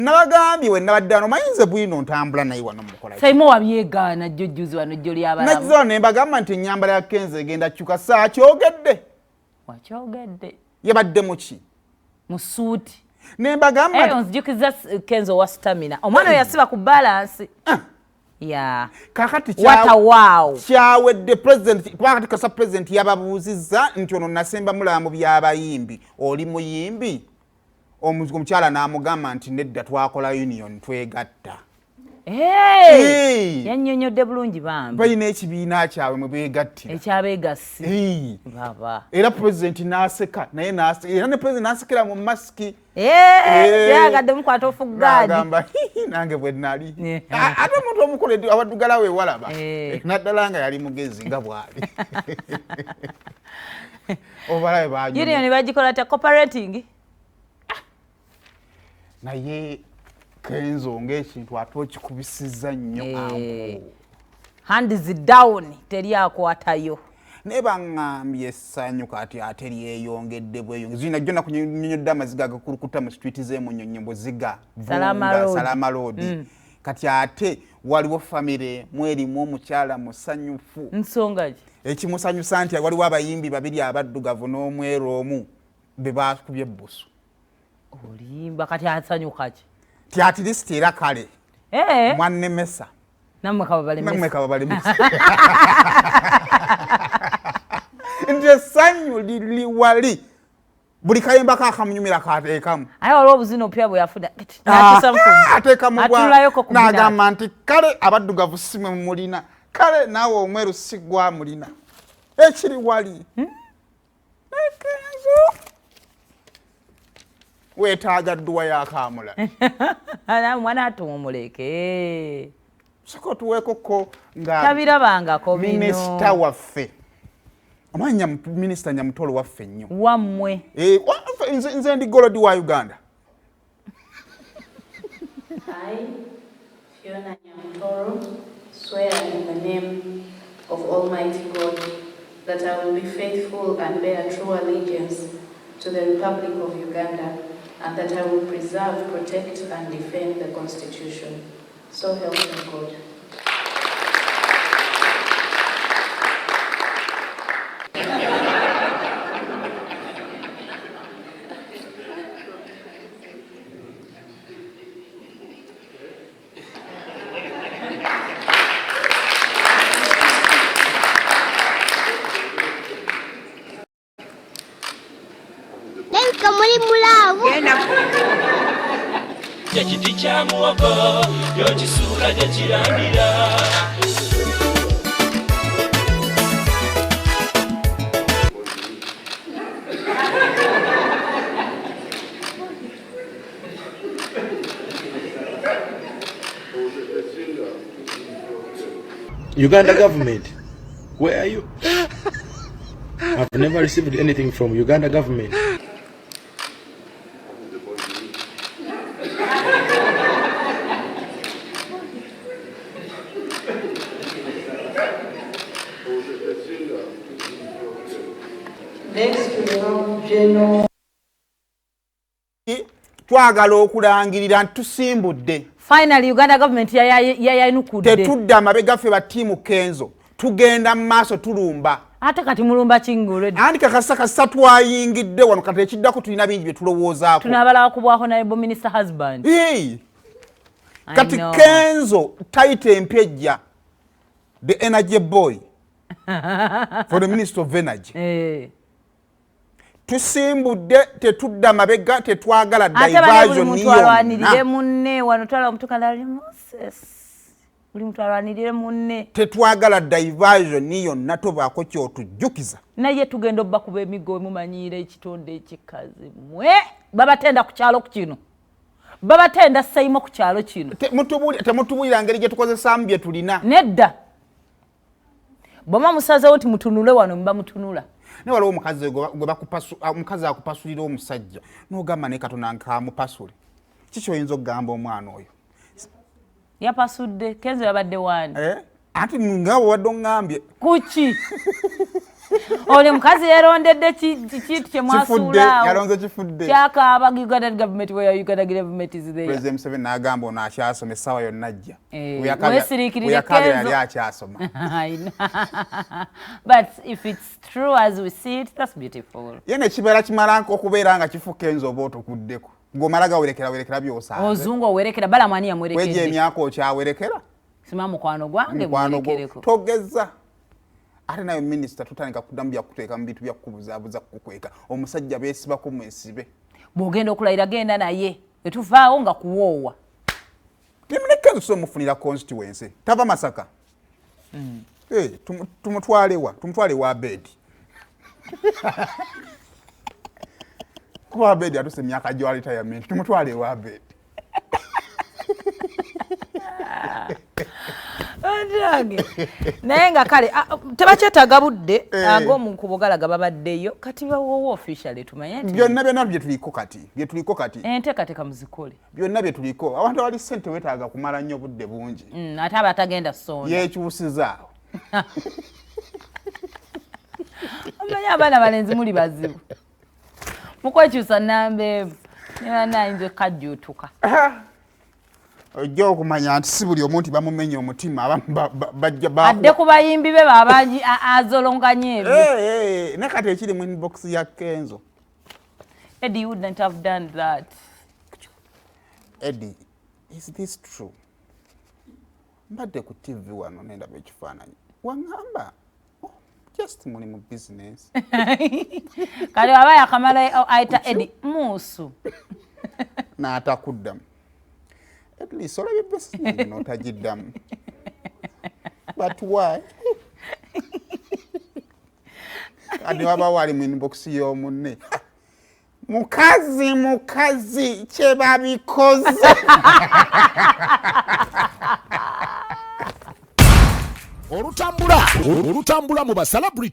Nabagambye we nabaddano mayinze bwino ntambula naye wano mukola. Saimo wabyegaana jjojjuzi wano jjoli abalamu. Nazo ne mbagamba nti ennyambala ya Kenzo egenda kyuka saa kyogedde. Wakyogedde. Yabadde mu ki? Mu suuti. Ne mbagamba onzijukiza Kenzo wa stamina. Omwana yasiba ku balance. Yeah. Kakati kyawedde president kubanga kasa president yababuuzizza nti ono nasemba mulamu by'abayimbi. Oli muyimbi? Omukyala n'amugamba nti nedda twakola union twegatta. Yannyonnyodde bulungi bambi. Balina ekibiina kyabwe mwe beegattira. Ekyabeegassi. Baba. Era president n'aseka naye era ne president n'asekera mu masiki. Yagadde mukwata ofuggaadi. N'agamba nange bwe nnali. Ate omuntu omukulu abaddugala we walaba. Naddala nga yali mugezi nga bw'ali. Obalabe baanyuma. Union bagikola ta cooperating. Naye Kenzo ng'ekintu ate okikubisizza nnyo awo. Hands down teri akwatayo. Ne baŋŋambye essanyu kati ate lyeyongedde bweyongedde. Zina jjona kunyonyodde amaziga agakulukuta mu street z'emunyonyo ziga. Salama Road. Kati ate waliwo famire mwerimu omukyala musanyufu. Nsonga ki? Ekimusanyusa nti waliwo abayimbi babiri abaddugavu n'omweru omu be baakubye ebbusu. Olimba kati asanyuka ki? Ti at least era kale. Mwannemesa. Nammwe kababalemesa. Nti essanyu liwali. Buli kayimba kakamunyumira kateekamu. Aye waliwo obuzino pya bwe yafuda. Ateekamu n'agamba nti kale abaddugavu si mwe mulina. Kale naawe omweru si gwa mulina. Ekiri wali. Weetaaga dduwa yakamula. Mwana atumuleke. Soko tuweekoko nga tabirabangako bino. Minisita waffe. Amanya Minisita Nyamutoro waffe nnyo. Wammwe. Nze ndi Golodi wa Uganda. I, Fiona Nyamutoro, swear in the name of Almighty God that I will be faithful and bear true allegiance to the Republic of Uganda, and that I will preserve, protect, and defend the Constitution. So help me God. Yakiti kya muwogo yokisuula gye kirandira. Uganda government, where are you? I've never received anything from Uganda government. Twagala okulangirira ntusimbudde. Finally Uganda government yayinukudde. Tetudda amabega ffe ba tiimu Kenzo. Tugenda mu maaso tulumba. Ate kati mulumba kingule. Andi kakasa twayingidde wano kati ekiddako tulina bingi bye tulowoozaako. Tunabala kubwako naye bo minister husband. Kati Kenzo taite empyejja. The energy boy. For the Minister of Energy. Tusimbudde tetudda mabega tetwagala diversion niyo. Alwanirire munne wano twala omutukala Moses. Buli muntu alwanirire munne. Tetwagala diversion niyo natobaako kyotujjukiza. Naye tugenda obba kuba emigo mumanyire ekitonde ekikazi mwe babatenda ku kyalo ku kino. Babatenda sayimo ku kyalo kino. Temutubulira ngeri gye tukozesaamu bye tulina. Nedda. Boma musaza oti mutunule wano mba mutunula. Ne waliwo omukazi gwe omukazi akupasulira omusajja n'ogamba ne Katonda nkamupasule. Kiki oyinza okugamba omwana oyo? Yapasudde Kenzo yabadde wani. Ati nga wadde ongambye. Kuki? Oli mukazi yarondedde kitu kyemwasuulaawo. Yalonze kifudde. Kyakaaba Uganda government where Uganda government is there. President Museveni n'agamba ono akyasoma essaawa yonna ajja. Weesiriikirire Kenzo. Kenzo. Yali akyasoma. But if it's true as we see it, that's beautiful. Yene ekibeera kimala okubeera nga kifu Kenzo oba otukuddeko. Ng'omala gawerekera by'osanze. Ozungu owerekera bala mwani yamwerekedde. Weegye emyaka okyawerekera? Sima mukwano gwange mwerekereko. Togeza. Ate nayo minisita tutandika kuddamu byakuteeka mu bintu byakukubuzaabuza kukweka. Omusajja beesibako mwesibe. Bw'ogenda okulayira genda naye. Etuvaawo nga kuwoowa. Nemuleke so mufunira constituency. Tava Masaka. Tumutwale wa bedi. Kwa bedi atuse myaka gyo retirement. Tumutwale wa bedi. Naye nga kale tebakyetaaga budde ng'omunkubugalaga babaddeyo kati bawowo officially tumanye nti byonna bye tuliko kati enteekateeka muzikole byonna bye tuliko abantu abali ssente weetaaga kumala nnyo budde bungi ate aba atagenda sonda yeekyusizaawo omanyi abaana balenzi muli bazibu mukwekyusa nnambeevu ne bannayinza kajjuutuka ojja okumanya nti si buli omuntu bamumenya omutima adde ku bayimbi be babangi azolonganya ebyo ne kati ekiri mu inbox ya Kenzo. Eddie wouldn't have done that. Eddie, is this true? Mbadde ku TV wano nendaba ekifaananyi waŋŋamba just muli mu business kale aba yakamala ayita Eddie muusu n'atakuddamu. At least olabye business n'otagiddamu. But why? Adi waba wali mu inbox y'omunne. Mukazi kye babikoze. Olutambula mu basalabrity